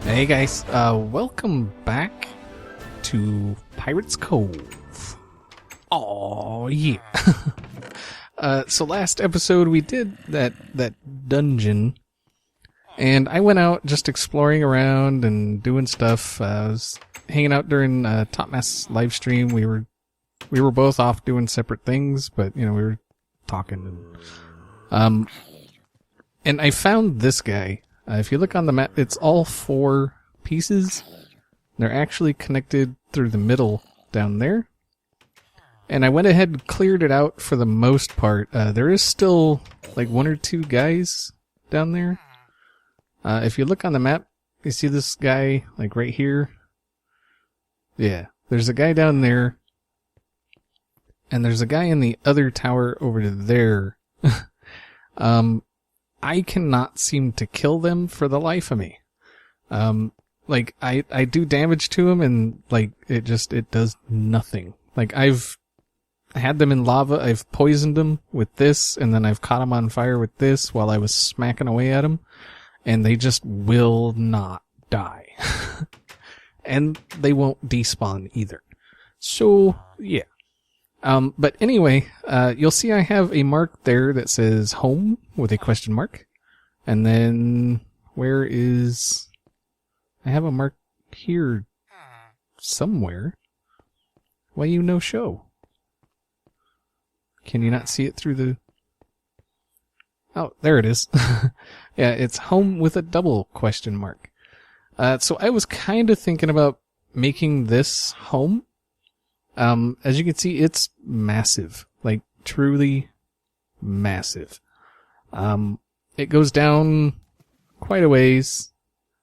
Hey guys, welcome back to Pirates Cove. Oh yeah. So last episode we did that dungeon, and I went out just exploring around and doing stuff. I was hanging out during Topmass live stream. We were both off doing separate things, but we were talking. And I found this guy. If you look on the map, it's all 4 pieces. They're actually connected through the middle down there. And I went ahead and cleared it out for the most part. There is still like 1 or 2 guys down there. If you look on the map, you see this guy like right here. Yeah, there's a guy down there. And there's a guy in the other tower over there. I cannot seem to kill them for the life of me. Like, I do damage to them and, like, it does nothing. Like, I've had them in lava, I've poisoned them with this, and then I've caught them on fire with this while I was smacking away at them, and they just will not die. And they won't despawn either. So, yeah. But anyway, you'll see I have a mark there that says home with a question mark. And then, where is... I have a mark here somewhere. Why you no show? Can you not see it through the... Oh, there it is. Yeah, it's home with a double question mark. So I was kind of thinking about making this home. As you can see, it's massive. Like, truly massive. It goes down quite a ways.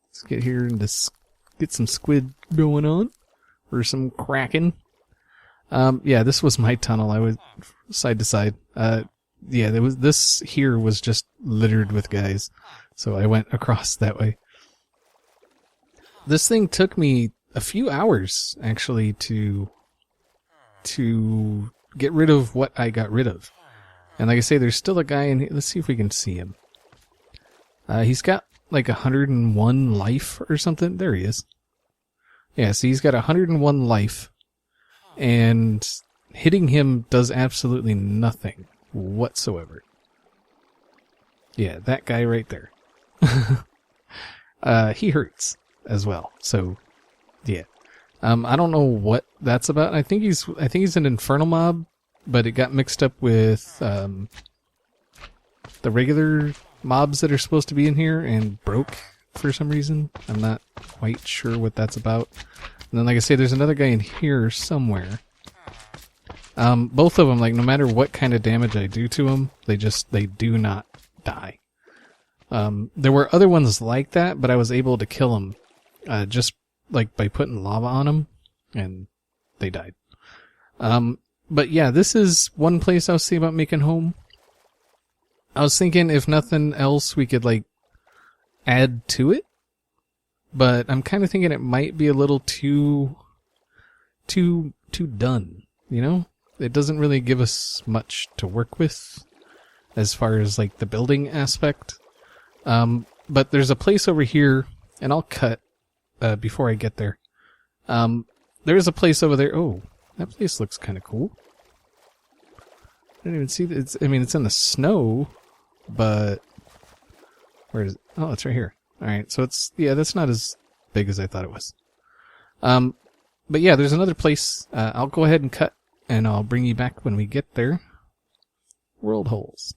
Let's get here and just get some squid going on. Or some kraken. Yeah, this was my tunnel. I was side to side. Yeah, this here was just littered with guys. So I went across that way. This thing took me a few hours, actually, to get rid of what I got rid of. And like I say, there's still a guy in here. Let's see if we can see him. He's got like 101 life or something. There he is. Yeah, so he's got 101 life. And hitting him does absolutely nothing whatsoever. Yeah, that guy right there. He hurts as well. So, yeah. I don't know what that's about. I think he's an infernal mob, but it got mixed up with the regular mobs that are supposed to be in here and broke for some reason. I'm not quite sure what that's about. And then, like I say, there's another guy in here somewhere. Both of them, like, no matter what kind of damage I do to them, they do not die. There were other ones like that, but I was able to kill them, just like by putting lava on them, and they died. But yeah, this is one place I was thinking about making home. I was thinking if nothing else, we could like add to it, but I'm kind of thinking it might be a little too done. You know, it doesn't really give us much to work with as far as like the building aspect. But there's a place over here, and I'll cut before I get there. There's a place over there. Oh, that place looks kind of cool. I didn't even see that. It's in the snow, but where is it? Oh, it's right here. All right, so that's not as big as I thought it was. But yeah, there's another place. I'll go ahead and cut, and I'll bring you back when we get there. World holes.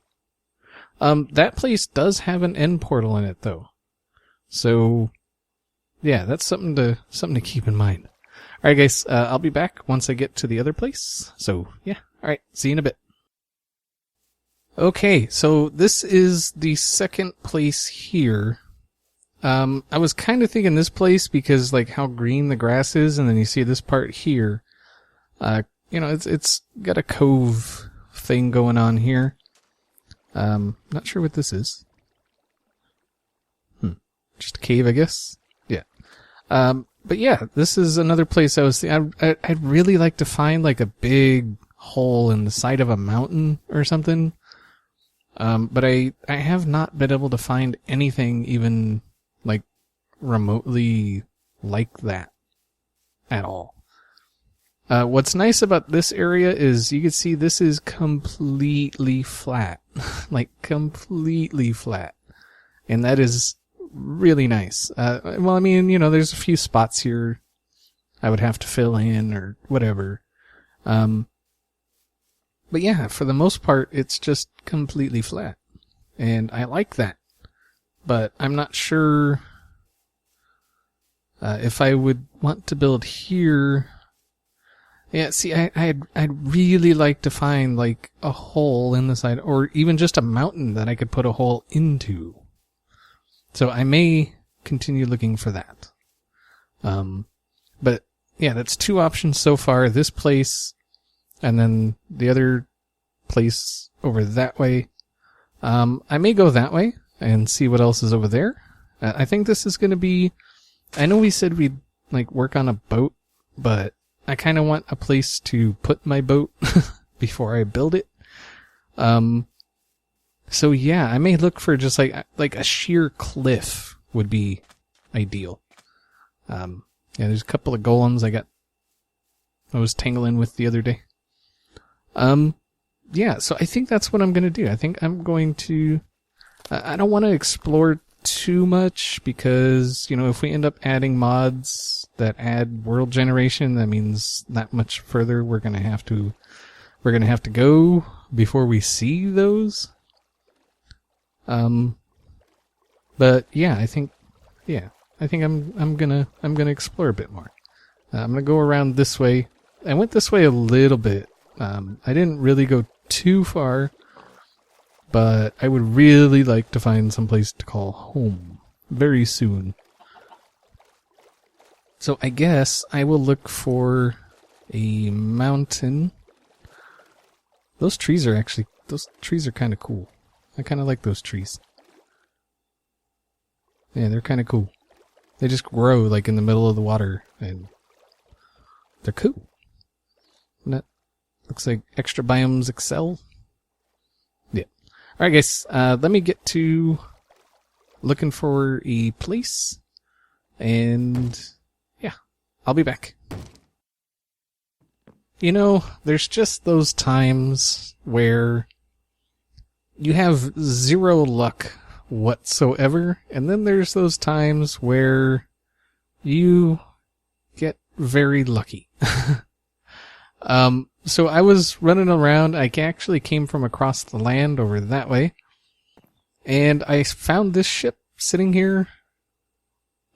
That place does have an end portal in it, though. So, yeah, that's something to keep in mind. All right, guys, I'll be back once I get to the other place. So, yeah, all right, see you in a bit. Okay, so this is the second place here. I was kind of thinking this place because, like, how green the grass is, and then you see this part here. It's got a cove thing going on here. Not sure what this is. Just a cave, I guess. Yeah. But yeah, this is another place I was thinking. I'd really like to find like a big hole in the side of a mountain or something. But I have not been able to find anything even like remotely like that at all. What's nice about this area is you can see this is completely flat. Like, completely flat. And that is really nice. Well, I mean, there's a few spots here I would have to fill in or whatever. But yeah, for the most part, it's just completely flat. And I like that. But I'm not sure if I would want to build here. Yeah, see, I'd really like to find, like, a hole in the side, or even just a mountain that I could put a hole into. So I may continue looking for that. But, yeah, that's two options so far. This place, and then the other place over that way. I may go that way and see what else is over there. I think this is going to be... I know we said we'd, like, work on a boat, but I kind of want a place to put my boat before I build it. So yeah, I may look for just like a sheer cliff would be ideal. Yeah, there's a couple of golems I was tangling with the other day. Yeah, so I think that's what I'm going to do. I think I'm going to, I don't want to explore too much because, if we end up adding mods that add world generation, that means that much further we're going to have to go before we see those. But yeah, I think I'm going to explore a bit more. I'm going to go around this way. I went this way a little bit. I didn't really go too far, but I would really like to find some place to call home very soon. So I guess I will look for a mountain. Those trees are kind of cool. I kind of like those trees. Yeah, they're kind of cool. They just grow like in the middle of the water and they're cool. And that looks like extra biomes excel. Yeah. Alright guys, let me get to looking for a place, and yeah, I'll be back. There's just those times where you have zero luck whatsoever, and then there's those times where you get very lucky. So I was running around. I actually came from across the land over that way, and I found this ship sitting here.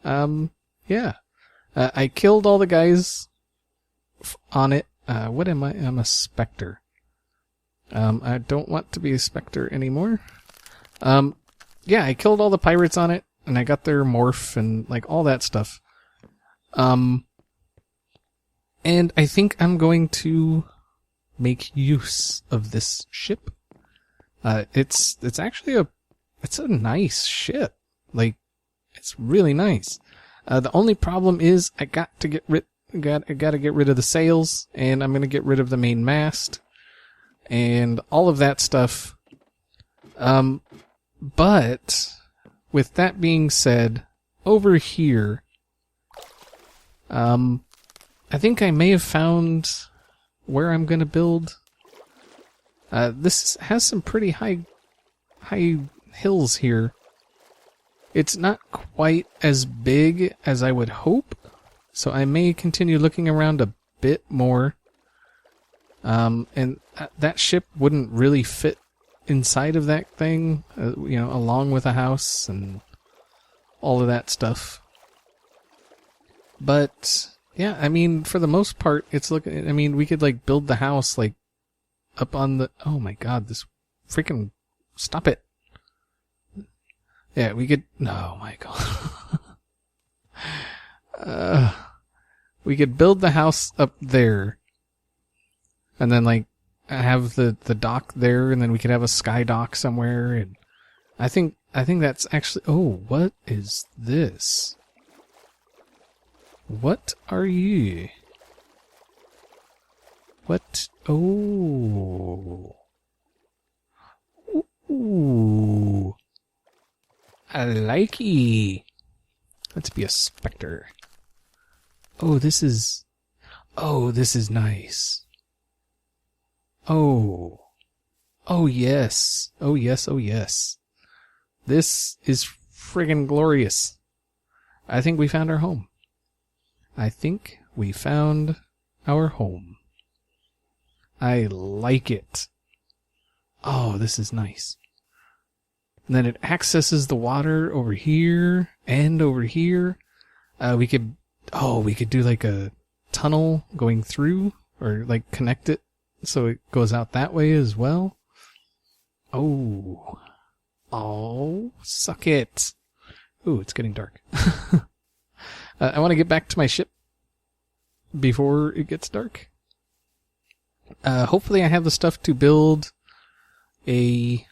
Yeah. I killed all the guys on it. What am I? I'm a specter. I don't want to be a specter anymore. Yeah, I killed all the pirates on it, and I got their morph and, like, all that stuff. And I think I'm going to make use of this ship. It's actually it's a nice ship. Like, it's really nice. The only problem is I got to get rid of the sails, and I'm going to get rid of the main mast and all of that stuff. But with that being said, over here, I think I may have found where I'm going to build. This has some pretty high hills here. It's not quite as big as I would hope, so I may continue looking around a bit more. And that ship wouldn't really fit inside of that thing, along with a house and all of that stuff. But yeah, I mean, for the most part, it's looking. I mean, we could like build the house like up on the. Oh my God! This freaking stop it! Yeah, we could. Oh my God! We could build the house up there, and then like have the dock there, and then we could have a sky dock somewhere. And I think that's actually. Oh, what is this? What are you? What? Oh. Ooh. I like ye. Let's be a specter. Oh, this is nice. Oh. Oh, yes. Oh, yes, oh, yes. This is friggin' glorious. I think we found our home. I think we found our home. I like it. Oh, this is nice. And then it accesses the water over here and over here. We could do like a tunnel going through, or like connect it so it goes out that way as well. Oh, suck it. Ooh, it's getting dark. I want to get back to my ship before it gets dark. Hopefully I have the stuff to build a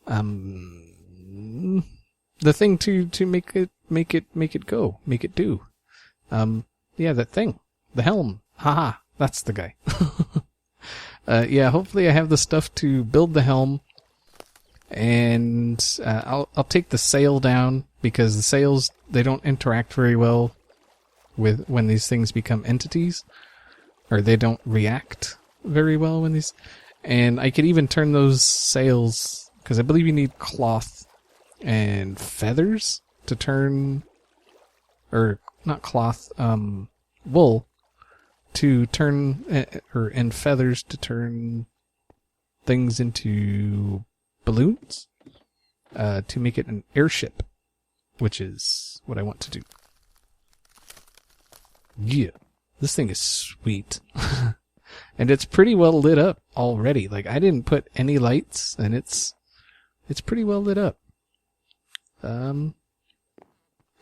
the thing to make it go, make it do. Yeah, that thing, the helm. Haha, that's the guy. Yeah, hopefully I have the stuff to build the helm, and I'll take the sail down, because the sails, they don't interact very well with when these things become entities, or they don't react very well when these. And I could even turn those sails, because I believe you need cloth and feathers to turn, or not cloth, wool to turn, and feathers to turn things into balloons, to make it an airship, which is what I want to do. Yeah, this thing is sweet. And it's pretty well lit up already. Like, I didn't put any lights, and it's pretty well lit up.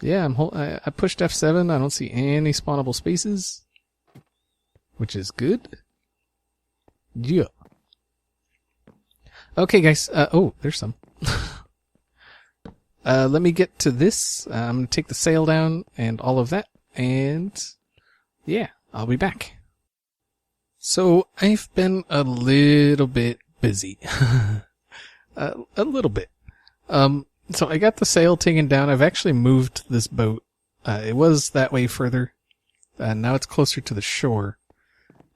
Yeah, I pushed F7. I don't see any spawnable spaces, which is good. Yeah. Okay, guys. Oh, there's some. Let me get to this. I'm gonna take the sail down and all of that, and yeah, I'll be back. So I've been a little bit busy. A little bit. So I got the sail taken down. I've actually moved this boat. It was that way further. Now it's closer to the shore.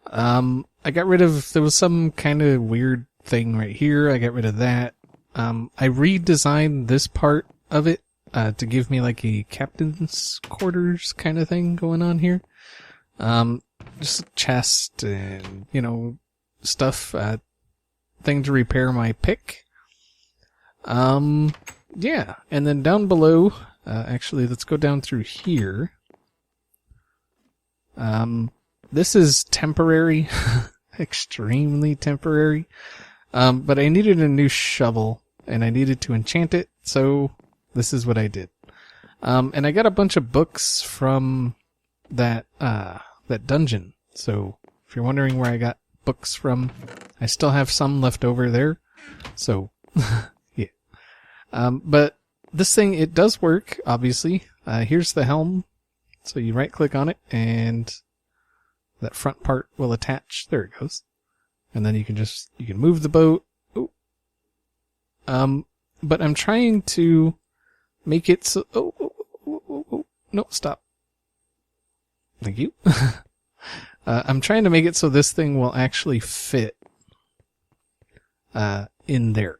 I got rid of, there was some kind of weird thing right here. I got rid of that. I redesigned this part of it, to give me like a captain's quarters kind of thing going on here. Just a chest and, stuff, thing to repair my pick. Yeah, and then down below, actually, let's go down through here. This is temporary, extremely temporary. But I needed a new shovel, and I needed to enchant it, so this is what I did. And I got a bunch of books from that dungeon. So if you're wondering where I got books from, I still have some left over there. So, yeah. But this thing, it does work, obviously. Here's the helm. So you right click on it, and that front part will attach. There it goes. And then you can move the boat. Ooh. But I'm trying to make it so, no, stop. Thank you. I'm trying to make it so this thing will actually fit, in there.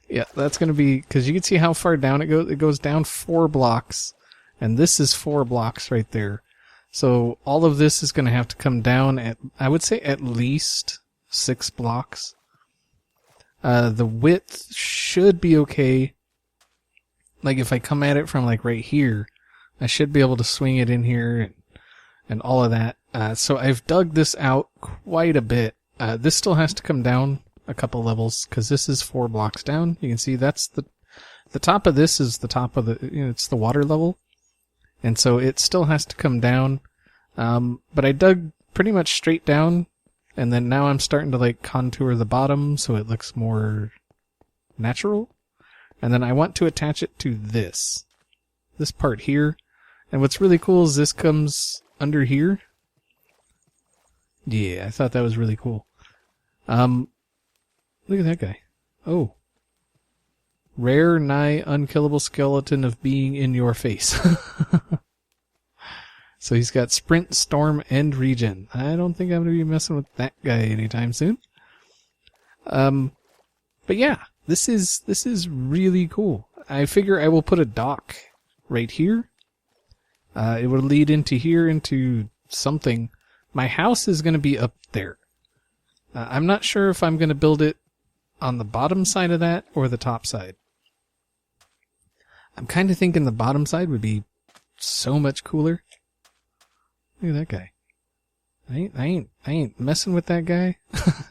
Yeah, that's gonna be, cause you can see how far down it goes. It goes down 4 blocks, and this is 4 blocks right there. So all of this is gonna have to come down at, I would say at least 6 blocks. The width should be okay. Like if I come at it from like right here, I should be able to swing it in here and all of that. So I've dug this out quite a bit. This still has to come down a couple levels, because this is 4 blocks down. You can see that's the top of this is the top of the, it's the water level. And so it still has to come down. But I dug pretty much straight down, and then now I'm starting to like contour the bottom so it looks more natural. And then I want to attach it to this part here. And what's really cool is this comes under here. Yeah, I thought that was really cool. Look at that guy. Oh. Rare, nigh, unkillable skeleton of being in your face. So he's got sprint, storm, and regen. I don't think I'm going to be messing with that guy anytime soon. But yeah, this is really cool. I figure I will put a dock right here. It will lead into here, into something. My house is going to be up there. I'm not sure if I'm going to build it on the bottom side of that or the top side. I'm kind of thinking the bottom side would be so much cooler. Look at that guy. I ain't messing with that guy.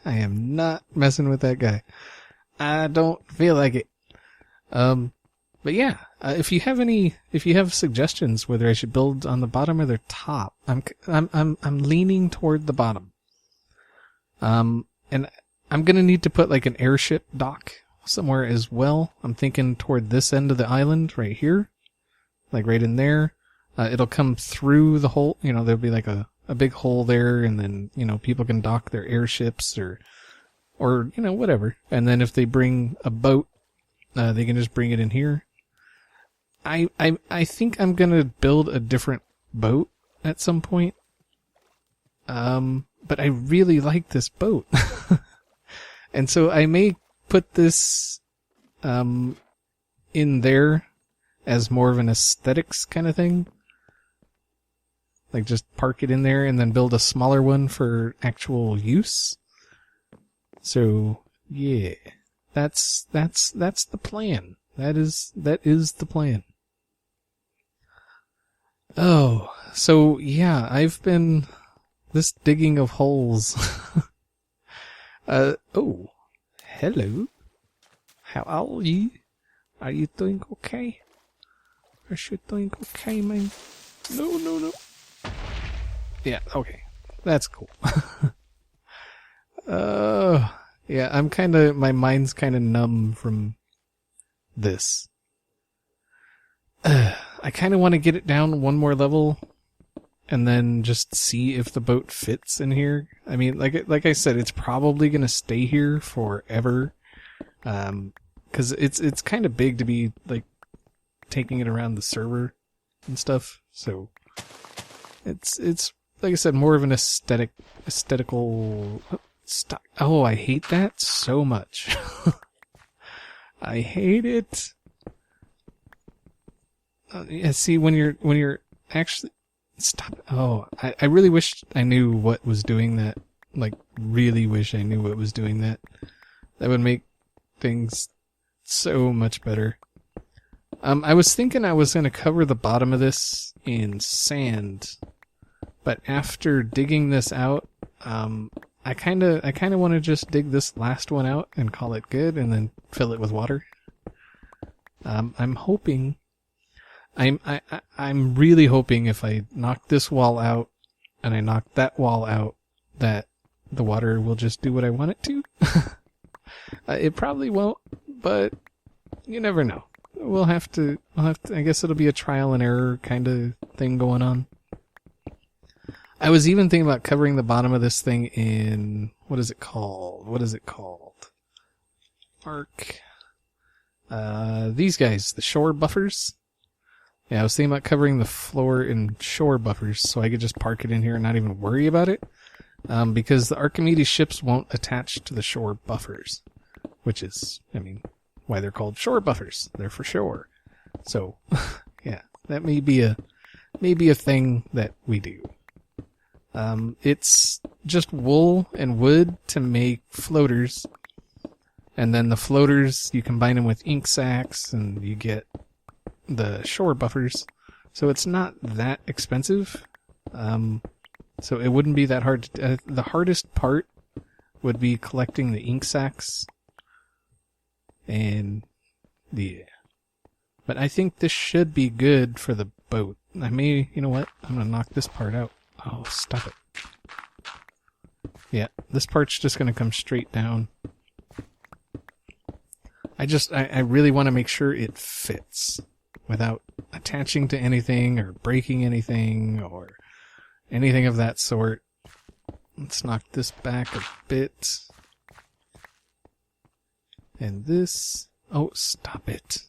I am not messing with that guy. I don't feel like it. But yeah, if you have suggestions whether I should build on the bottom or the top, I'm leaning toward the bottom. And I'm gonna need to put like an airship dock somewhere as well. I'm thinking toward this end of the island right here, like right in there. It'll come through the hole, there'll be like a big hole there, and then, people can dock their airships or whatever. And then if they bring a boat, they can just bring it in here. I think I'm gonna build a different boat at some point. But I really like this boat. And so I may put this, in there as more of an aesthetics kind of thing. Like just park it in there and then build a smaller one for actual use. So yeah, that's the plan. That is the plan. Oh, so yeah, I've been this digging of holes. Oh, hello. How are you? Are you doing okay? Are you doing okay, man? No. Yeah, okay. That's cool. Yeah, my mind's kinda numb from this. I kinda want to get it down one more level and then just see if the boat fits in here. I mean, like I said, it's probably gonna stay here forever. 'Cause it's kinda big to be, like, taking it around the server and stuff. So, it's, like I said, more of an aesthetical... Stop. Oh, I hate that so much. I hate it. Yeah, see, when you're actually... Stop. Oh, I really wish I knew what was doing that. Like, really wish I knew what was doing that. That would make things so much better. I was thinking I was going to cover the bottom of this in sand, but after digging this out, I kind of want to just dig this last one out and call it good, and then fill it with water. I'm hoping, I'm really hoping if I knock this wall out and I knock that wall out, that the water will just do what I want it to. It probably won't, but you never know. We'll have to, I guess it'll be a trial and error kind of thing going on. I was even thinking about covering the bottom of this thing in, what is it called? Mark. These guys, the shore buffers. Yeah, I was thinking about covering the floor in shore buffers so I could just park it in here and not even worry about it. Because the Archimedes ships won't attach to the shore buffers. Which is, why they're called shore buffers. They're for shore. So, yeah, that may be a thing that we do. It's just wool and wood to make floaters. And then the floaters, you combine them with ink sacs and you get the shore buffers. So it's not that expensive. So it wouldn't be that hard. The hardest part would be collecting the ink sacs. And yeah. But I think this should be good for the boat. I may, you know what? I'm going to knock this part out. Oh, stop it. Yeah, this part's just going to come straight down. I really want to make sure it fits without attaching to anything or breaking anything or anything of that sort. Let's knock this back a bit. And this. Oh, stop it.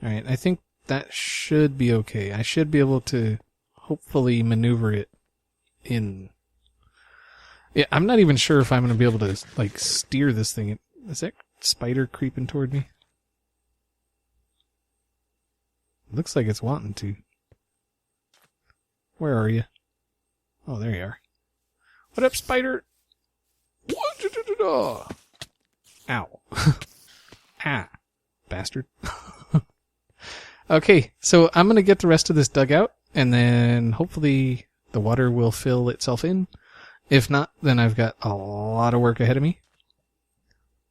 Alright, I think that should be okay. I should be able to hopefully maneuver it in. Yeah, I'm not even sure if I'm going to be able to, like, steer this thing. Is that spider creeping toward me? Looks like it's wanting to. Where are you? Oh, there you are. What up, spider? Ow. Ah, bastard. Okay, so I'm going to get the rest of this dug out, and then hopefully the water will fill itself in. If not, then I've got a lot of work ahead of me.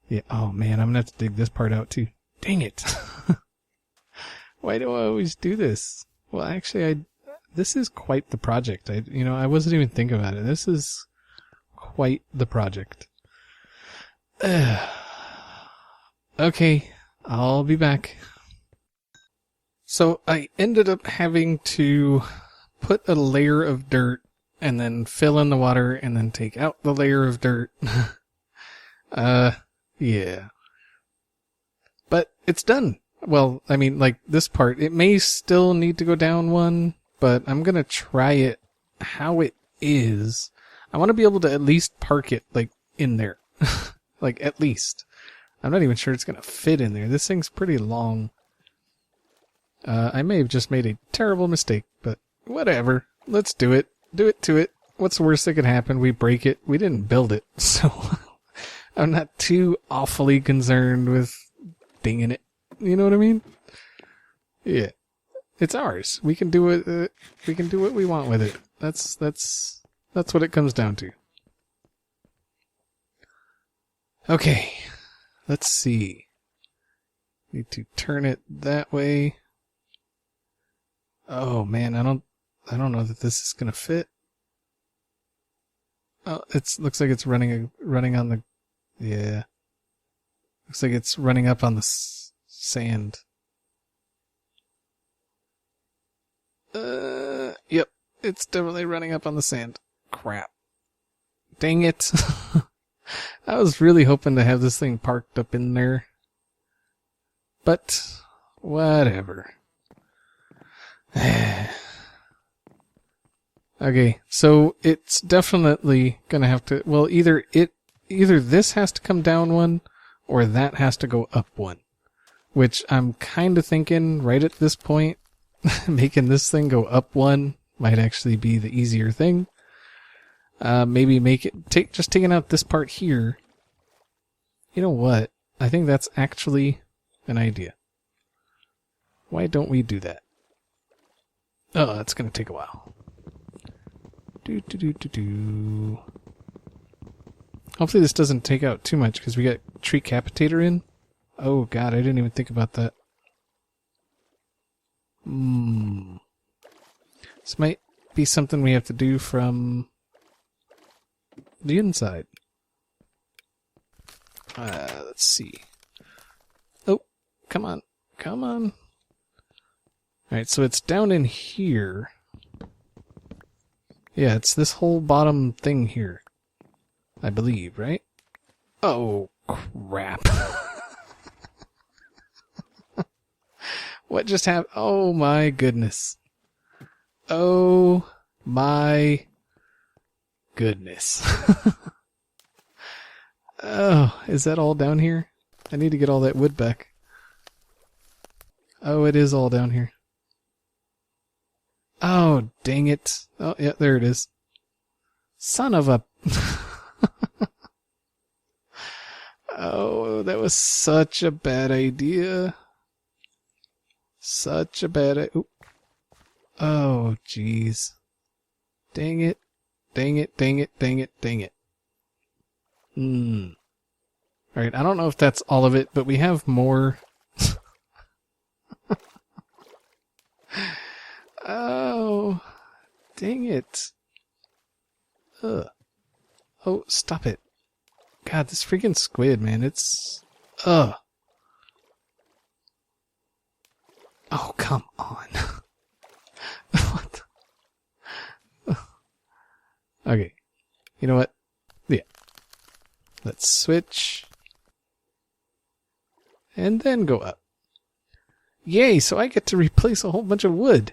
Yeah, oh man, I'm going to have to dig this part out too. Dang it. Why do I always do this? Well, actually, this is quite the project. I wasn't even thinking about it. This is quite the project. Okay, I'll be back. So I ended up having to put a layer of dirt and then fill in the water and then take out the layer of dirt. Yeah. But it's done. Well, I mean, like this part, it may still need to go down one, but I'm gonna try it how it is. I want to be able to at least park it, like, in there. Like, at least. I'm not even sure it's gonna fit in there. This thing's pretty long. I may have just made a terrible mistake, but whatever. Let's do it. Do it to it. What's the worst that could happen? We break it. We didn't build it, so I'm not too awfully concerned with dinging it. You know what I mean? Yeah. It's ours. We can do it. We can do what we want with it. That's what it comes down to. Okay. Let's see. Need to turn it that way. Oh man, I don't know that this is gonna fit. Oh, looks like it's running on the, yeah. Looks like it's running up on the sand. Yep, it's definitely running up on the sand. Crap. Dang it. I was really hoping to have this thing parked up in there. But, whatever. Okay, so it's definitely gonna have to, well, either this has to come down one, or that has to go up one. Which I'm kinda thinking, right at this point, making this thing go up one might actually be the easier thing. Maybe just taking out this part here. You know what? I think that's actually an idea. Why don't we do that? Oh, that's gonna take a while. Hopefully this doesn't take out too much, because we got tree capitator in. Oh god, I didn't even think about that. This might be something we have to do from the inside. Let's see. Oh, come on. Come on. Alright, so it's down in here. Yeah, it's this whole bottom thing here. I believe, right? Oh, crap. What just happened? Oh my goodness. Oh my goodness. Oh, is that all down here? I need to get all that wood back. Oh, it is all down here. Oh, dang it. Oh, yeah, there it is. Son of a... Oh, that was such a bad idea. Such a bad idea. Oh, jeez. Dang it. Dang it, dang it, dang it, dang it. Alright, I don't know if that's all of it, but we have more... Oh, dang it. Ugh. Oh, stop it. God, this freaking squid, man, it's... Ugh. Oh, come on. What the... Okay. You know what? Yeah. Let's switch. And then go up. Yay, so I get to replace a whole bunch of wood.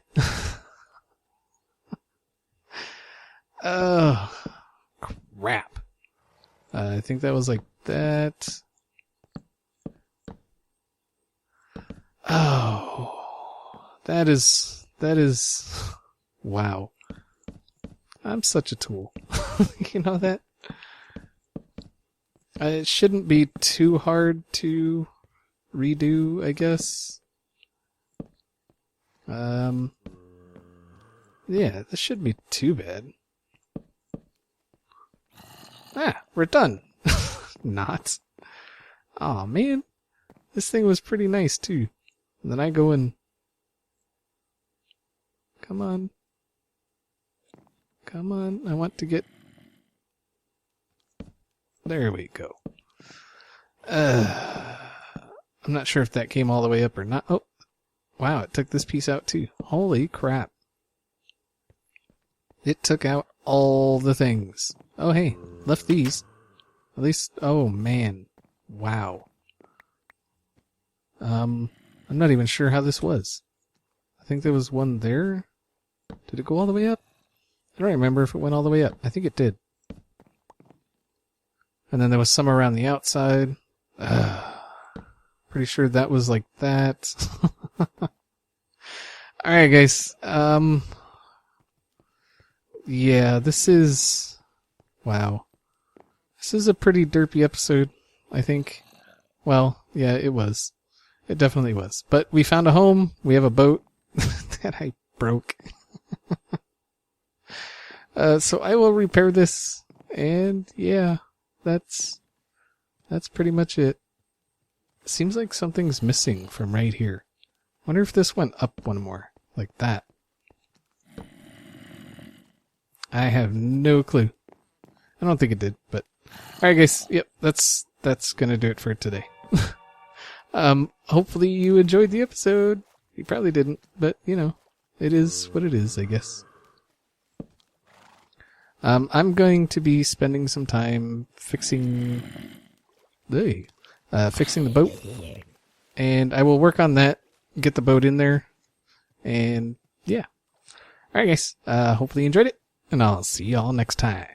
Oh, crap. I think that was like that. Oh, that is, wow. I'm such a tool. You know that? It shouldn't be too hard to redo, I guess. Yeah, this shouldn't be too bad. Ah, we're done. Not. Aw, man. This thing was pretty nice, too. And then I go and... Come on. Come on, I want to get... There we go. I'm not sure if that came all the way up or not. Oh, wow, it took this piece out, too. Holy crap. It took out all the things. Oh, hey, left these. At least, oh, man. Wow. I'm not even sure how this was. I think there was one there. Did it go all the way up? I don't remember if it went all the way up. I think it did. And then there was some around the outside. Pretty sure that was like that. Alright, guys. Yeah, this is... Wow. This is a pretty derpy episode, I think. Well, yeah, it was. It definitely was. But we found a home. We have a boat that I broke. So I will repair this. And yeah, that's pretty much it. Seems like something's missing from right here. Wonder if this went up one more. Like that. I have no clue. I don't think it did, but... Alright guys, yep, that's gonna do it for today. Hopefully you enjoyed the episode. You probably didn't, but, you know, it is what it is, I guess. I'm going to be spending some time fixing the boat. And I will work on that, get the boat in there, and yeah. Alright guys, hopefully you enjoyed it, and I'll see y'all next time.